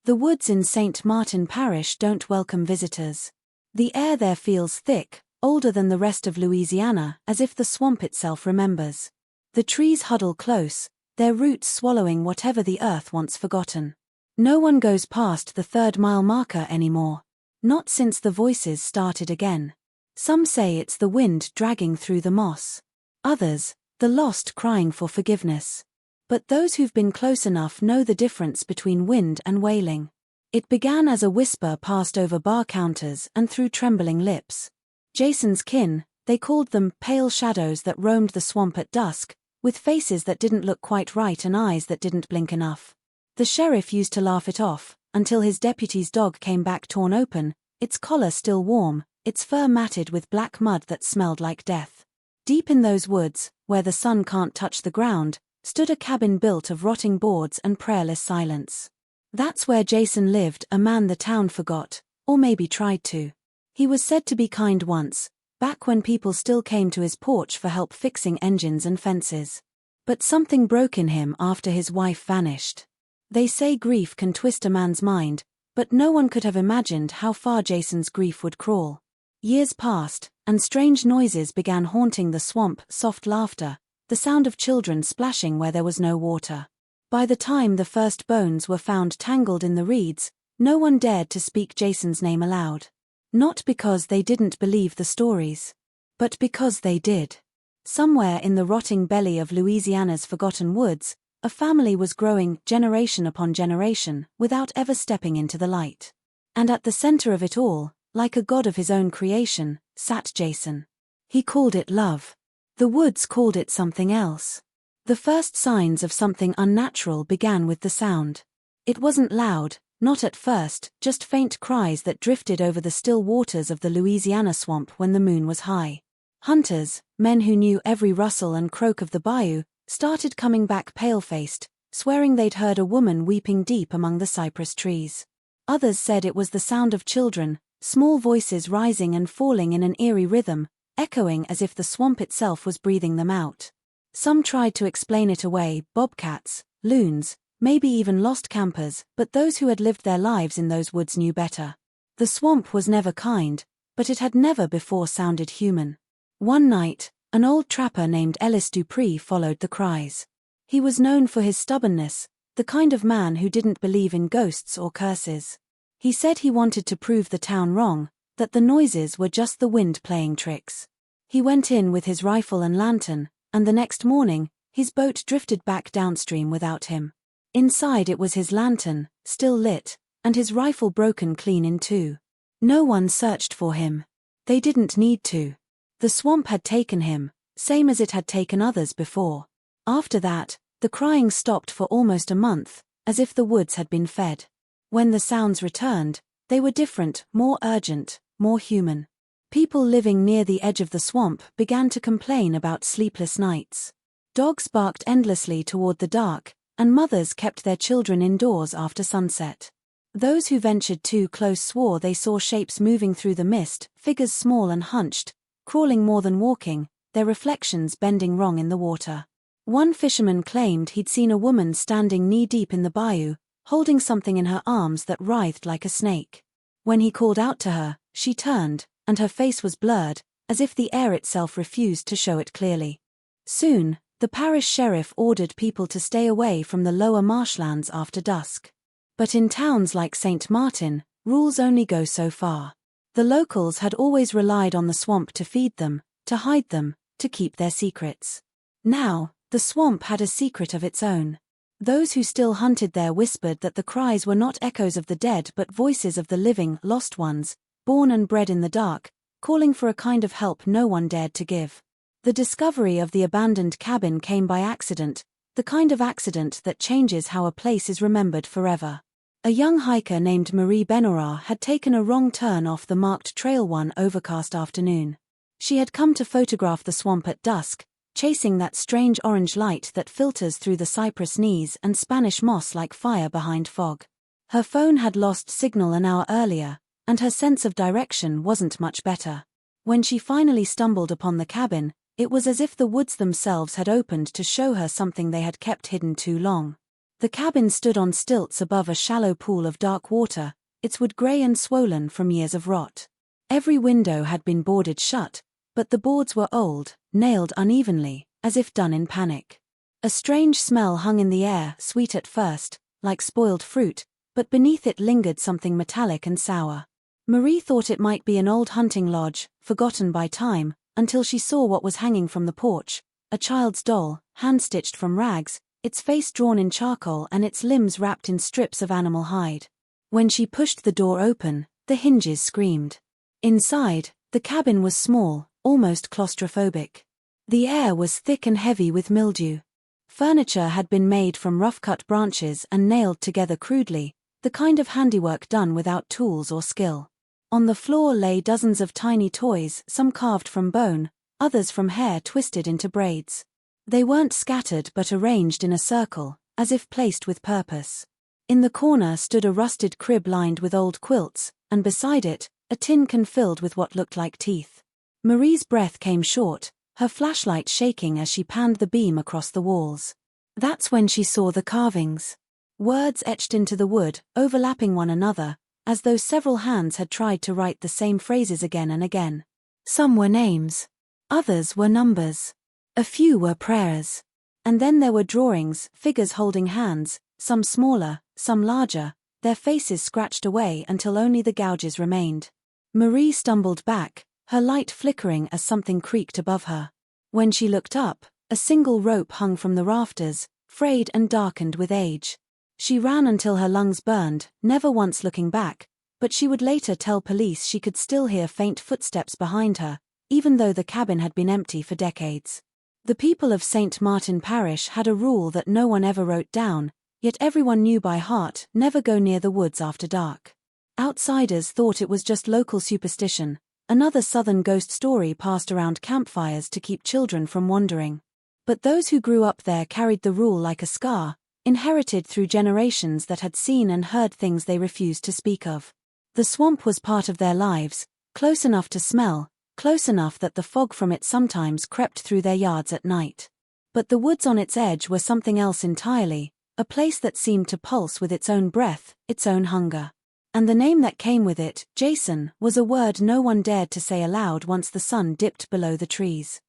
The woods in St. Martin Parish don't welcome visitors. The air there feels thick, older than the rest of Louisiana, as if the swamp itself remembers. The trees huddle close, their roots swallowing whatever the earth once forgotten. No one goes past the 3rd-mile marker anymore. Not since the voices started again. Some say it's the wind dragging through the moss. Others, the lost crying for forgiveness. But those who've been close enough know the difference between wind and wailing. It began as a whisper passed over bar counters and through trembling lips. Jason's kin, they called them pale shadows that roamed the swamp at dusk, with faces that didn't look quite right and eyes that didn't blink enough. The sheriff used to laugh it off, until his deputy's dog came back torn open, its collar still warm, its fur matted with black mud that smelled like death. Deep in those woods, where the sun can't touch the ground, stood a cabin built of rotting boards and prayerless silence. That's where Jason lived, a man the town forgot, or maybe tried to. He was said to be kind once, back when people still came to his porch for help fixing engines and fences. But something broke in him after his wife vanished. They say grief can twist a man's mind, but no one could have imagined how far Jason's grief would crawl. Years passed, and strange noises began haunting the swamp, soft laughter, the sound of children splashing where there was no water. By the time the first bones were found tangled in the reeds, no one dared to speak Jason's name aloud. Not because they didn't believe the stories, but because they did. Somewhere in the rotting belly of Louisiana's forgotten woods, a family was growing generation upon generation without ever stepping into the light. And at the center of it all, like a god of his own creation, sat Jason. He called it love. The woods called it something else. The first signs of something unnatural began with the sound. It wasn't loud, not at first, just faint cries that drifted over the still waters of the Louisiana swamp when the moon was high. Hunters, men who knew every rustle and croak of the bayou, started coming back pale-faced, swearing they'd heard a woman weeping deep among the cypress trees. Others said it was the sound of children, small voices rising and falling in an eerie rhythm, echoing as if the swamp itself was breathing them out. Some tried to explain it away, bobcats, loons, maybe even lost campers, but those who had lived their lives in those woods knew better. The swamp was never kind, but it had never before sounded human. One night, an old trapper named Ellis Dupree followed the cries. He was known for his stubbornness, the kind of man who didn't believe in ghosts or curses. He said he wanted to prove the town wrong, that the noises were just the wind playing tricks. He went in with his rifle and lantern, and the next morning, his boat drifted back downstream without him. Inside it was his lantern, still lit, and his rifle broken clean in two. No one searched for him. They didn't need to. The swamp had taken him, same as it had taken others before. After that, the crying stopped for almost a month, as if the woods had been fed. When the sounds returned, they were different, more urgent, more human. People living near the edge of the swamp began to complain about sleepless nights. Dogs barked endlessly toward the dark, and mothers kept their children indoors after sunset. Those who ventured too close swore they saw shapes moving through the mist, figures small and hunched, crawling more than walking, their reflections bending wrong in the water. One fisherman claimed he'd seen a woman standing knee-deep in the bayou, holding something in her arms that writhed like a snake. When he called out to her, she turned, and her face was blurred, as if the air itself refused to show it clearly. Soon, the parish sheriff ordered people to stay away from the lower marshlands after dusk. But in towns like St. Martin, rules only go so far. The locals had always relied on the swamp to feed them, to hide them, to keep their secrets. Now, the swamp had a secret of its own. Those who still hunted there whispered that the cries were not echoes of the dead but voices of the living, lost ones, born and bred in the dark, calling for a kind of help no one dared to give. The discovery of the abandoned cabin came by accident, the kind of accident that changes how a place is remembered forever. A young hiker named Marie Benora had taken a wrong turn off the marked trail one overcast afternoon. She had come to photograph the swamp at dusk, chasing that strange orange light that filters through the cypress knees and Spanish moss like fire behind fog. Her phone had lost signal an hour earlier, and her sense of direction wasn't much better. When she finally stumbled upon the cabin, it was as if the woods themselves had opened to show her something they had kept hidden too long. The cabin stood on stilts above a shallow pool of dark water, its wood gray and swollen from years of rot. Every window had been boarded shut, but the boards were old, nailed unevenly, as if done in panic. A strange smell hung in the air, sweet at first, like spoiled fruit, but beneath it lingered something metallic and sour. Marie thought it might be an old hunting lodge, forgotten by time, until she saw what was hanging from the porch, a child's doll, hand-stitched from rags, its face drawn in charcoal and its limbs wrapped in strips of animal hide. When she pushed the door open, the hinges screamed. Inside, the cabin was small, almost claustrophobic. The air was thick and heavy with mildew. Furniture had been made from rough-cut branches and nailed together crudely, the kind of handiwork done without tools or skill. On the floor lay dozens of tiny toys, some carved from bone, others from hair twisted into braids. They weren't scattered but arranged in a circle, as if placed with purpose. In the corner stood a rusted crib lined with old quilts, and beside it, a tin can filled with what looked like teeth. Marie's breath came short, her flashlight shaking as she panned the beam across the walls. That's when she saw the carvings. Words etched into the wood, overlapping one another, as though several hands had tried to write the same phrases again and again. Some were names. Others were numbers. A few were prayers. And then there were drawings, figures holding hands, some smaller, some larger, their faces scratched away until only the gouges remained. Marie stumbled back, her light flickering as something creaked above her. When she looked up, a single rope hung from the rafters, frayed and darkened with age. She ran until her lungs burned, never once looking back, but she would later tell police she could still hear faint footsteps behind her, even though the cabin had been empty for decades. The people of St. Martin Parish had a rule that no one ever wrote down, yet everyone knew by heart, never go near the woods after dark. Outsiders thought it was just local superstition, another southern ghost story passed around campfires to keep children from wandering. But those who grew up there carried the rule like a scar, inherited through generations that had seen and heard things they refused to speak of. The swamp was part of their lives, close enough to smell, close enough that the fog from it sometimes crept through their yards at night. But the woods on its edge were something else entirely, a place that seemed to pulse with its own breath, its own hunger. And the name that came with it, Jason, was a word no one dared to say aloud once the sun dipped below the trees.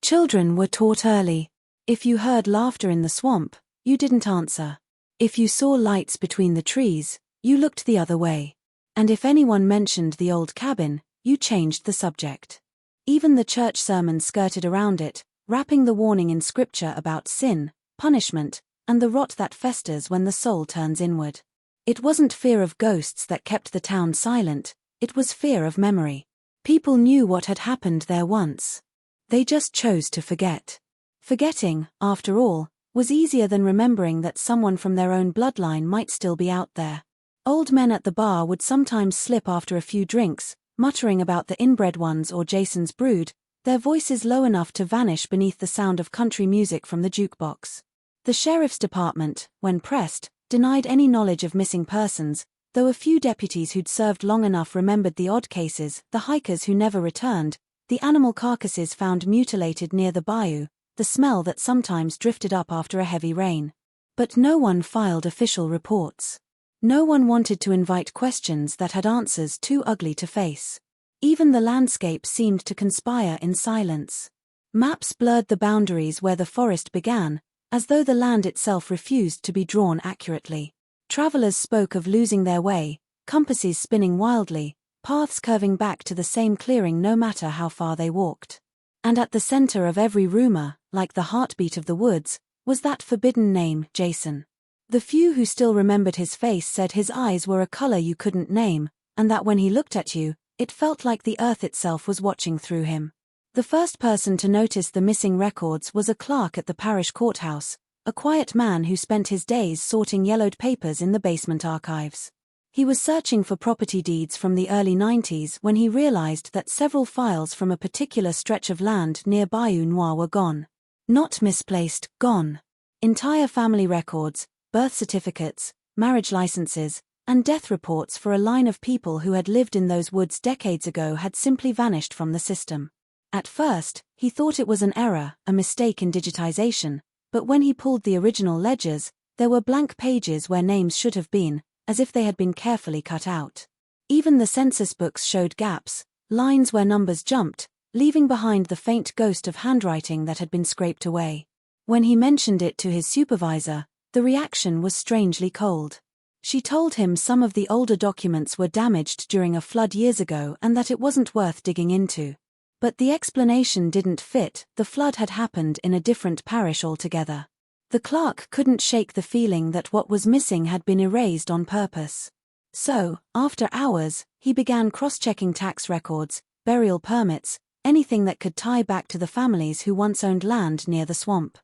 Children were taught early. If you heard laughter in the swamp, you didn't answer. If you saw lights between the trees, you looked the other way. And if anyone mentioned the old cabin, you changed the subject. Even the church sermons skirted around it, wrapping the warning in scripture about sin, punishment, and the rot that festers when the soul turns inward. It wasn't fear of ghosts that kept the town silent, it was fear of memory. People knew what had happened there once. They just chose to forget. Forgetting, after all, was easier than remembering that someone from their own bloodline might still be out there. Old men at the bar would sometimes slip after a few drinks, muttering about the inbred ones or Jason's brood, their voices low enough to vanish beneath the sound of country music from the jukebox. The sheriff's department, when pressed, denied any knowledge of missing persons, though a few deputies who'd served long enough remembered the odd cases, the hikers who never returned, the animal carcasses found mutilated near the bayou, the smell that sometimes drifted up after a heavy rain. But no one filed official reports. No one wanted to invite questions that had answers too ugly to face. Even the landscape seemed to conspire in silence. Maps blurred the boundaries where the forest began, as though the land itself refused to be drawn accurately. Travelers spoke of losing their way, compasses spinning wildly, paths curving back to the same clearing no matter how far they walked. And at the center of every rumor, like the heartbeat of the woods, was that forbidden name, Jason. The few who still remembered his face said his eyes were a color you couldn't name, and that when he looked at you, it felt like the earth itself was watching through him. The first person to notice the missing records was a clerk at the parish courthouse, a quiet man who spent his days sorting yellowed papers in the basement archives. He was searching for property deeds from the early 90s when he realized that several files from a particular stretch of land near Bayou Noir were gone. Not misplaced, gone. Entire family records, birth certificates, marriage licenses, and death reports for a line of people who had lived in those woods decades ago had simply vanished from the system. At first, he thought it was an error, a mistake in digitization, but when he pulled the original ledgers, There were blank pages where names should have been, as if they had been carefully cut out. Even the census books showed gaps, lines where numbers jumped, leaving behind the faint ghost of handwriting that had been scraped away. When he mentioned it to his supervisor, the reaction was strangely cold. She told him some of the older documents were damaged during a flood years ago and that it wasn't worth digging into. But the explanation didn't fit. The flood had happened in a different parish altogether. The clerk couldn't shake the feeling that what was missing had been erased on purpose. So, after hours, he began cross-checking tax records, burial permits, anything that could tie back to the families who once owned land near the swamp.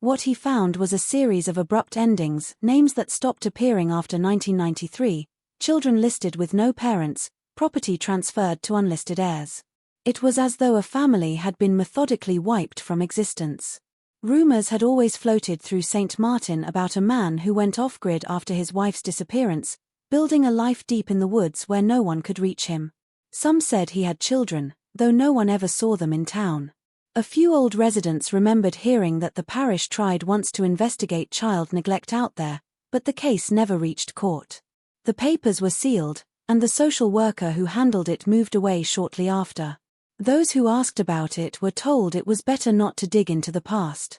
What he found was a series of abrupt endings, names that stopped appearing after 1993, children listed with no parents, property transferred to unlisted heirs. It was as though a family had been methodically wiped from existence. Rumors had always floated through St. Martin about a man who went off-grid after his wife's disappearance, building a life deep in the woods where no one could reach him. Some said he had children, though no one ever saw them in town. A few old residents remembered hearing that the parish tried once to investigate child neglect out there, but the case never reached court. The papers were sealed, and the social worker who handled it moved away shortly after. Those who asked about it were told it was better not to dig into the past.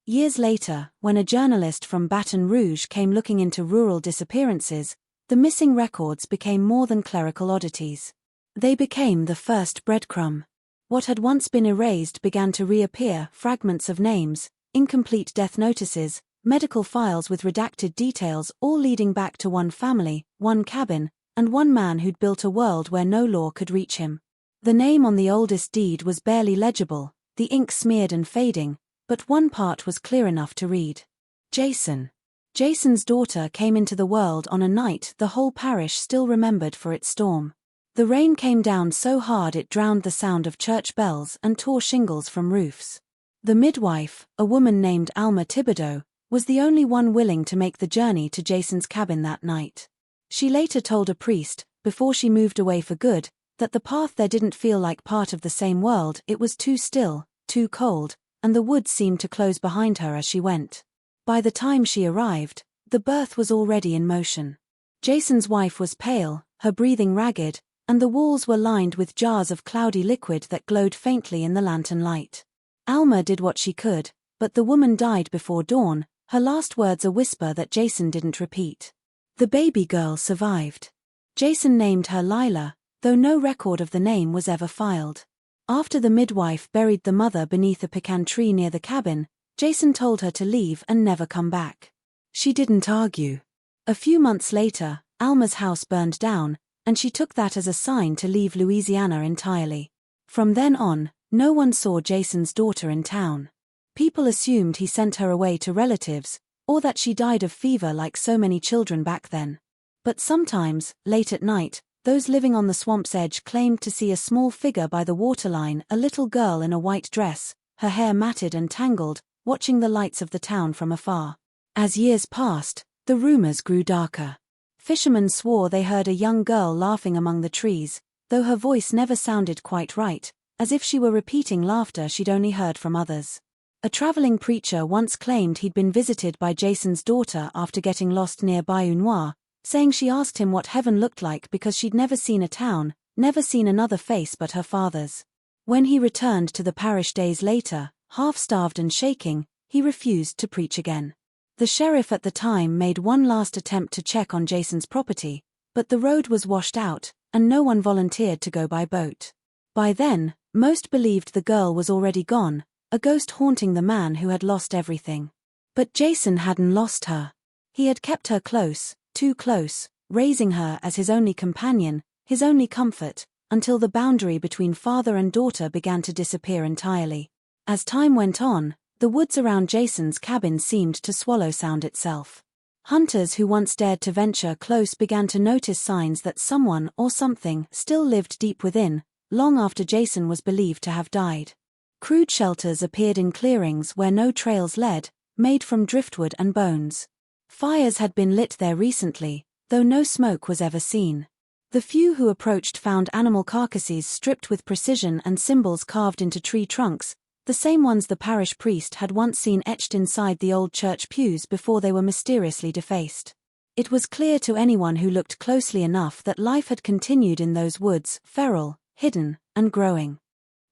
Years later, when a journalist from Baton Rouge came looking into rural disappearances, the missing records became more than clerical oddities. They became the first breadcrumb. What had once been erased began to reappear: fragments of names, incomplete death notices, medical files with redacted details, all leading back to one family, one cabin, and one man who'd built a world where no law could reach him. The name on the oldest deed was barely legible, the ink smeared and fading, but one part was clear enough to read. Jason. Jason's daughter came into the world on a night the whole parish still remembered for its storm. The rain came down so hard it drowned the sound of church bells and tore shingles from roofs. The midwife, a woman named Alma Thibodeau, was the only one willing to make the journey to Jason's cabin that night. She later told a priest, before she moved away for good, that the path there didn't feel like part of the same world. It was too still, too cold, and the woods seemed to close behind her as she went. By the time she arrived, the birth was already in motion. Jason's wife was pale, her breathing ragged, and the walls were lined with jars of cloudy liquid that glowed faintly in the lantern light. Alma did what she could, but the woman died before dawn, her last words a whisper that Jason didn't repeat. The baby girl survived. Jason named her Lila, though no record of the name was ever filed. After the midwife buried the mother beneath a pecan tree near the cabin, Jason told her to leave and never come back. She didn't argue. A few months later, Alma's house burned down, and she took that as a sign to leave Louisiana entirely. From then on, no one saw Jason's daughter in town. People assumed he sent her away to relatives, or that she died of fever like so many children back then. But sometimes, late at night, those living on the swamp's edge claimed to see a small figure by the waterline, a little girl in a white dress, her hair matted and tangled, watching the lights of the town from afar. As years passed, the rumors grew darker. Fishermen swore they heard a young girl laughing among the trees, though her voice never sounded quite right, as if she were repeating laughter she'd only heard from others. A traveling preacher once claimed he'd been visited by Jason's daughter after getting lost near Bayou, saying she asked him what heaven looked like because she'd never seen a town, never seen another face but her father's. When he returned to the parish days later, half-starved and shaking, he refused to preach again. The sheriff at the time made one last attempt to check on Jason's property, but the road was washed out, and no one volunteered to go by boat. By then, most believed the girl was already gone, a ghost haunting the man who had lost everything. But Jason hadn't lost her. He had kept her close, too close, raising her as his only companion, his only comfort, until the boundary between father and daughter began to disappear entirely. As time went on, the woods around Jason's cabin seemed to swallow sound itself. Hunters who once dared to venture close began to notice signs that someone or something still lived deep within, long after Jason was believed to have died. Crude shelters appeared in clearings where no trails led, made from driftwood and bones. Fires had been lit there recently, though no smoke was ever seen. The few who approached found animal carcasses stripped with precision and symbols carved into tree trunks, the same ones the parish priest had once seen etched inside the old church pews before they were mysteriously defaced. It was clear to anyone who looked closely enough that life had continued in those woods, feral, hidden, and growing.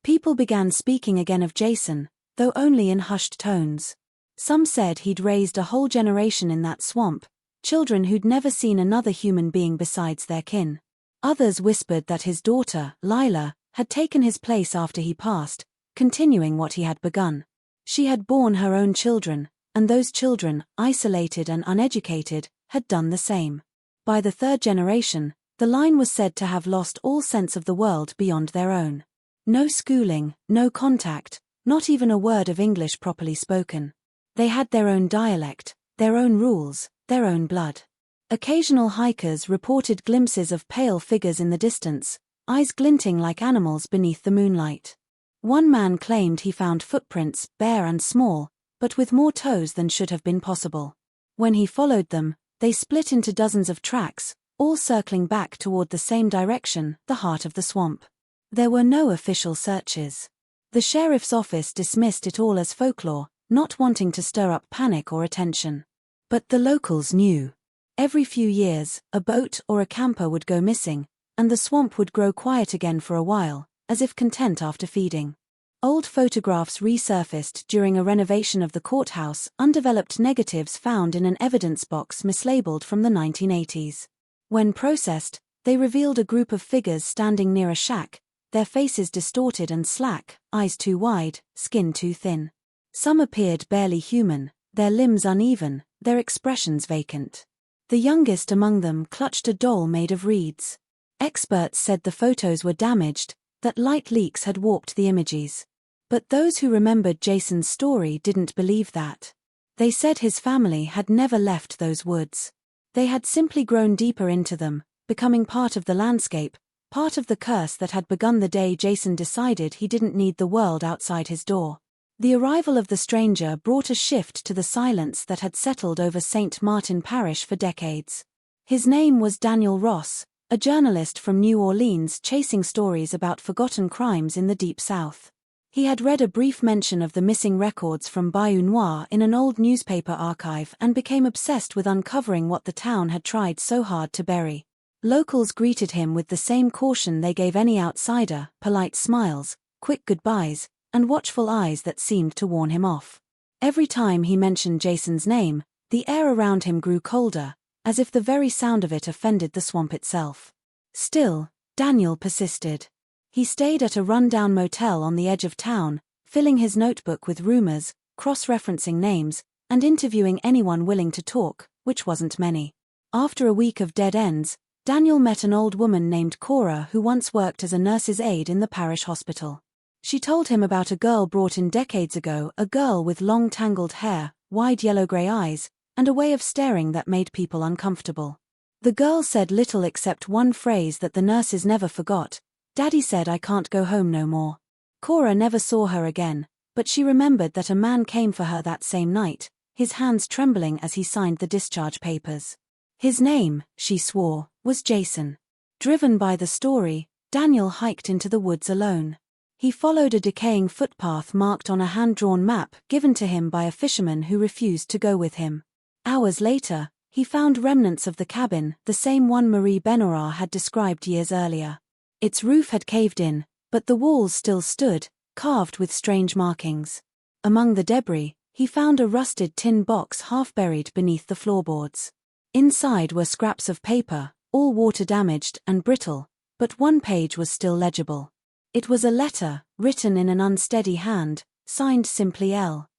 People began speaking again of Jason, though only in hushed tones. Some said he'd raised a whole generation in that swamp, children who'd never seen another human being besides their kin. Others whispered that his daughter, Lila, had taken his place after he passed, continuing what he had begun. She had borne her own children, and those children, isolated and uneducated, had done the same. By the third generation, the line was said to have lost all sense of the world beyond their own. No schooling, no contact, not even a word of English properly spoken. They had their own dialect, their own rules, their own blood. Occasional hikers reported glimpses of pale figures in the distance, eyes glinting like animals beneath the moonlight. One man claimed he found footprints, bare and small, but with more toes than should have been possible. When he followed them, they split into dozens of tracks, all circling back toward the same direction, the heart of the swamp. There were no official searches. The sheriff's office dismissed it all as folklore, not wanting to stir up panic or attention. But the locals knew. Every few years, a boat or a camper would go missing, and the swamp would grow quiet again for a while, as if content after feeding. Old photographs resurfaced during a renovation of the courthouse, undeveloped negatives found in an evidence box mislabeled from the 1980s. When processed, they revealed a group of figures standing near a shack, their faces distorted and slack, eyes too wide, skin too thin. Some appeared barely human, their limbs uneven, their expressions vacant. The youngest among them clutched a doll made of reeds. Experts said the photos were damaged, that light leaks had warped the images. But those who remembered Jason's story didn't believe that. They said his family had never left those woods. They had simply grown deeper into them, becoming part of the landscape, part of the curse that had begun the day Jason decided he didn't need the world outside his door. The arrival of the stranger brought a shift to the silence that had settled over St. Martin Parish for decades. His name was Daniel Ross, a journalist from New Orleans chasing stories about forgotten crimes in the Deep South. He had read a brief mention of the missing records from Bayou Noir in an old newspaper archive and became obsessed with uncovering what the town had tried so hard to bury. Locals greeted him with the same caution they gave any outsider, polite smiles, quick goodbyes, and watchful eyes that seemed to warn him off. Every time he mentioned Jason's name, the air around him grew colder, as if the very sound of it offended the swamp itself. Still, Daniel persisted. He stayed at a run-down motel on the edge of town, filling his notebook with rumors, cross-referencing names, and interviewing anyone willing to talk, which wasn't many. After a week of dead ends, Daniel met an old woman named Cora who once worked as a nurse's aide in the parish hospital. She told him about a girl brought in decades ago, a girl with long tangled hair, wide yellow-gray eyes, and a way of staring that made people uncomfortable. The girl said little except one phrase that the nurses never forgot: "Daddy said I can't go home no more." Cora never saw her again, but she remembered that a man came for her that same night, his hands trembling as he signed the discharge papers. His name, she swore, was Jason. Driven by the story, Daniel hiked into the woods alone. He followed a decaying footpath marked on a hand-drawn map given to him by a fisherman who refused to go with him. Hours later, he found remnants of the cabin, the same one Marie Benorat had described years earlier. Its roof had caved in, but the walls still stood, carved with strange markings. Among the debris, he found a rusted tin box half buried beneath the floorboards. Inside were scraps of paper, all water-damaged and brittle, but one page was still legible. It was a letter, written in an unsteady hand, signed simply L.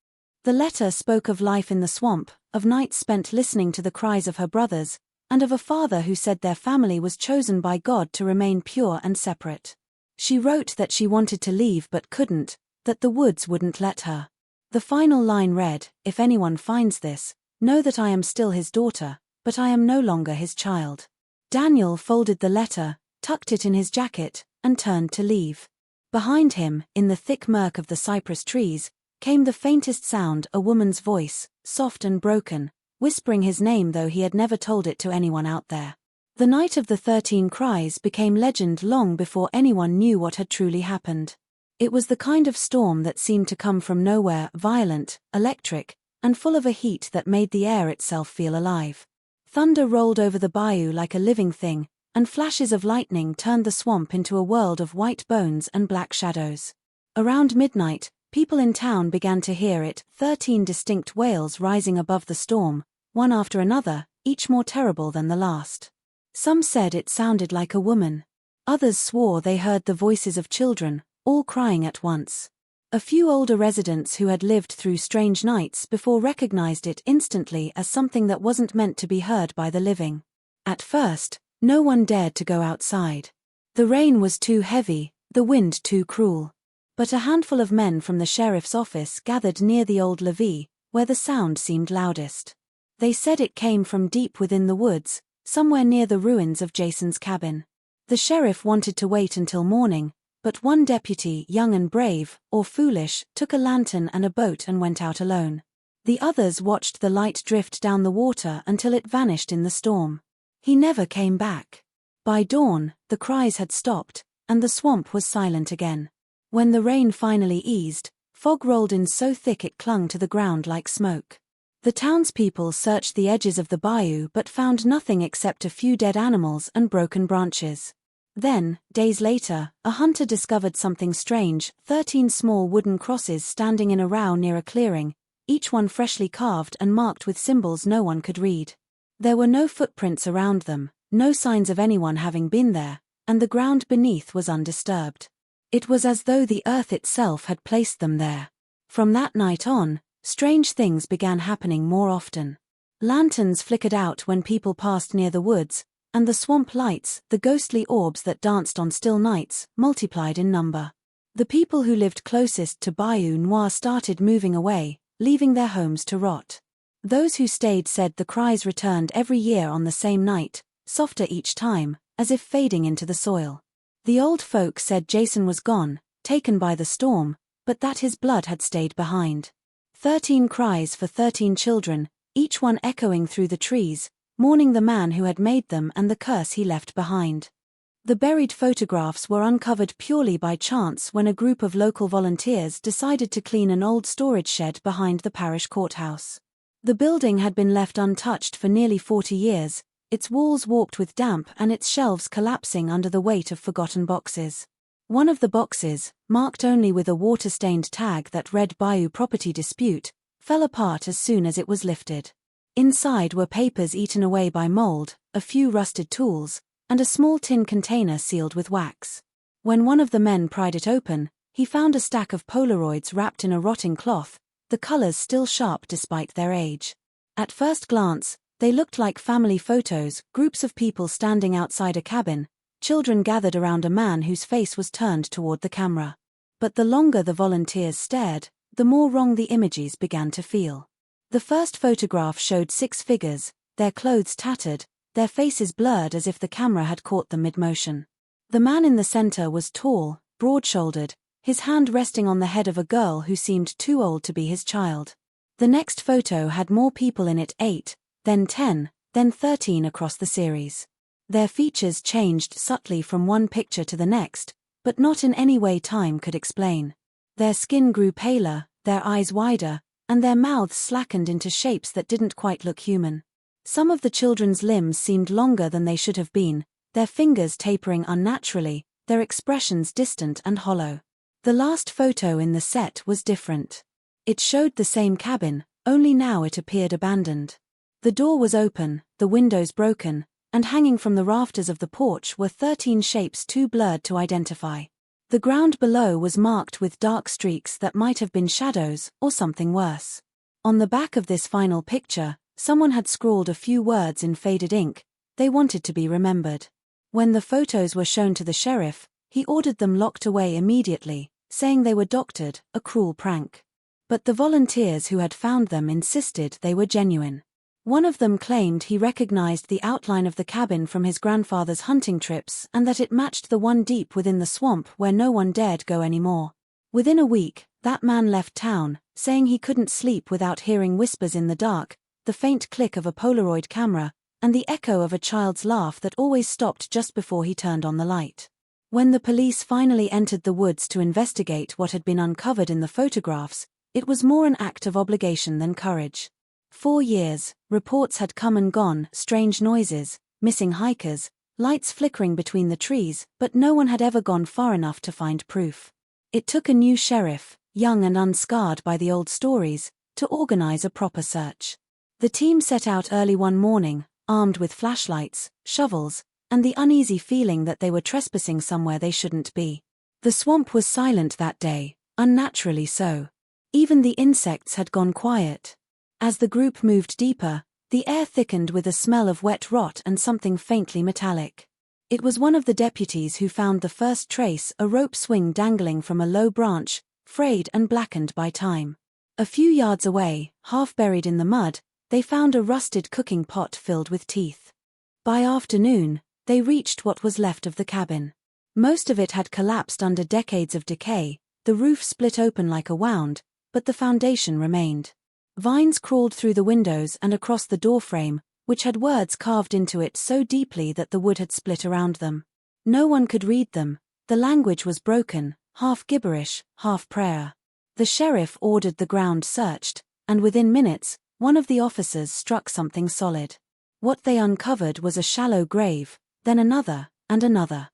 The letter spoke of life in the swamp, of nights spent listening to the cries of her brothers, and of a father who said their family was chosen by God to remain pure and separate. She wrote that she wanted to leave but couldn't, that the woods wouldn't let her. The final line read, "If anyone finds this, know that I am still his daughter, but I am no longer his child." Daniel folded the letter, tucked it in his jacket, and turned to leave. Behind him, in the thick murk of the cypress trees, came the faintest sound, a woman's voice, soft and broken, whispering his name though he had never told it to anyone out there. The night of the 13 cries became legend long before anyone knew what had truly happened. It was the kind of storm that seemed to come from nowhere, violent, electric, and full of a heat that made the air itself feel alive. Thunder rolled over the bayou like a living thing, and flashes of lightning turned the swamp into a world of white bones and black shadows. Around midnight, people in town began to hear it, 13 distinct wails rising above the storm, one after another, each more terrible than the last. Some said it sounded like a woman. Others swore they heard the voices of children, all crying at once. A few older residents who had lived through strange nights before recognized it instantly as something that wasn't meant to be heard by the living. At first, no one dared to go outside. The rain was too heavy, the wind too cruel. But a handful of men from the sheriff's office gathered near the old levee, where the sound seemed loudest. They said it came from deep within the woods, somewhere near the ruins of Jason's cabin. The sheriff wanted to wait until morning, but one deputy, young and brave, or foolish, took a lantern and a boat and went out alone. The others watched the light drift down the water until it vanished in the storm. He never came back. By dawn, the cries had stopped, and the swamp was silent again. When the rain finally eased, fog rolled in so thick it clung to the ground like smoke. The townspeople searched the edges of the bayou but found nothing except a few dead animals and broken branches. Then, days later, a hunter discovered something strange, 13 small wooden crosses standing in a row near a clearing, each one freshly carved and marked with symbols no one could read. There were no footprints around them, no signs of anyone having been there, and the ground beneath was undisturbed. It was as though the earth itself had placed them there. From that night on, strange things began happening more often. Lanterns flickered out when people passed near the woods, and the swamp lights, the ghostly orbs that danced on still nights, multiplied in number. The people who lived closest to Bayou Noir started moving away, leaving their homes to rot. Those who stayed said the cries returned every year on the same night, softer each time, as if fading into the soil. The old folk said Jason was gone, taken by the storm, but that his blood had stayed behind. 13 cries for 13 children, each one echoing through the trees, mourning the man who had made them and the curse he left behind. The buried photographs were uncovered purely by chance when a group of local volunteers decided to clean an old storage shed behind the parish courthouse. The building had been left untouched for nearly 40 years, its walls warped with damp and its shelves collapsing under the weight of forgotten boxes. One of the boxes, marked only with a water-stained tag that read Bayou Property Dispute, fell apart as soon as it was lifted. Inside were papers eaten away by mold, a few rusted tools, and a small tin container sealed with wax. When one of the men pried it open, he found a stack of Polaroids wrapped in a rotting cloth, the colors still sharp despite their age. At first glance, they looked like family photos, groups of people standing outside a cabin, children gathered around a man whose face was turned toward the camera. But the longer the volunteers stared, the more wrong the images began to feel. The first photograph showed 6 figures, their clothes tattered, their faces blurred as if the camera had caught them mid-motion. The man in the center was tall, broad-shouldered, his hand resting on the head of a girl who seemed too old to be his child. The next photo had more people in it, 8, then 10, then 13 across the series. Their features changed subtly from one picture to the next, but not in any way time could explain. Their skin grew paler, their eyes wider, and their mouths slackened into shapes that didn't quite look human. Some of the children's limbs seemed longer than they should have been, their fingers tapering unnaturally, their expressions distant and hollow. The last photo in the set was different. It showed the same cabin, only now it appeared abandoned. The door was open, the windows broken, and hanging from the rafters of the porch were 13 shapes too blurred to identify. The ground below was marked with dark streaks that might have been shadows or something worse. On the back of this final picture, someone had scrawled a few words in faded ink. They wanted to be remembered. When the photos were shown to the sheriff, he ordered them locked away immediately, saying they were doctored, a cruel prank. But the volunteers who had found them insisted they were genuine. One of them claimed he recognized the outline of the cabin from his grandfather's hunting trips and that it matched the one deep within the swamp where no one dared go anymore. Within a week, that man left town, saying he couldn't sleep without hearing whispers in the dark, the faint click of a Polaroid camera, and the echo of a child's laugh that always stopped just before he turned on the light. When the police finally entered the woods to investigate what had been uncovered in the photographs, it was more an act of obligation than courage. 4 years, reports had come and gone, strange noises, missing hikers, lights flickering between the trees, but no one had ever gone far enough to find proof. It took a new sheriff, young and unscarred by the old stories, to organize a proper search. The team set out early one morning, armed with flashlights, shovels, and the uneasy feeling that they were trespassing somewhere they shouldn't be. The swamp was silent that day, unnaturally so. Even the insects had gone quiet. As the group moved deeper, the air thickened with a smell of wet rot and something faintly metallic. It was one of the deputies who found the first trace, a rope swing dangling from a low branch, frayed and blackened by time. A few yards away, half buried in the mud, they found a rusted cooking pot filled with teeth. By afternoon, they reached what was left of the cabin. Most of it had collapsed under decades of decay, the roof split open like a wound, but the foundation remained. Vines crawled through the windows and across the doorframe, which had words carved into it so deeply that the wood had split around them. No one could read them. The language was broken, half gibberish, half prayer. The sheriff ordered the ground searched, and within minutes, one of the officers struck something solid. What they uncovered was a shallow grave, then another, and another.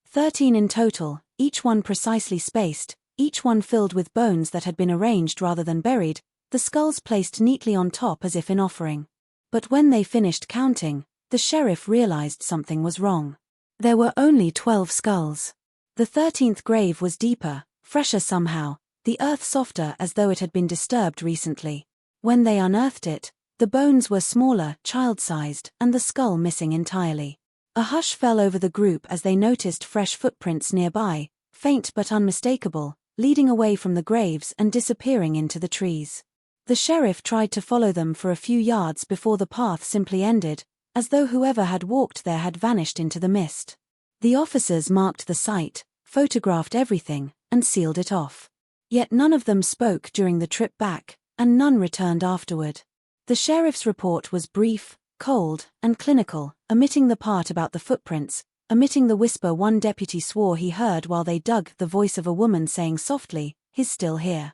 13 in total, each one precisely spaced, each one filled with bones that had been arranged rather than buried, the skulls placed neatly on top as if in offering. But when they finished counting, the sheriff realized something was wrong. There were only 12 skulls. The 13th grave was deeper, fresher somehow, the earth softer as though it had been disturbed recently. When they unearthed it, the bones were smaller, child-sized, and the skull missing entirely. A hush fell over the group as they noticed fresh footprints nearby, faint but unmistakable, leading away from the graves and disappearing into the trees. The sheriff tried to follow them for a few yards before the path simply ended, as though whoever had walked there had vanished into the mist. The officers marked the site, photographed everything, and sealed it off. Yet none of them spoke during the trip back, and none returned afterward. The sheriff's report was brief, cold, and clinical, omitting the part about the footprints, omitting the whisper one deputy swore he heard while they dug, the voice of a woman saying softly, "He's still here."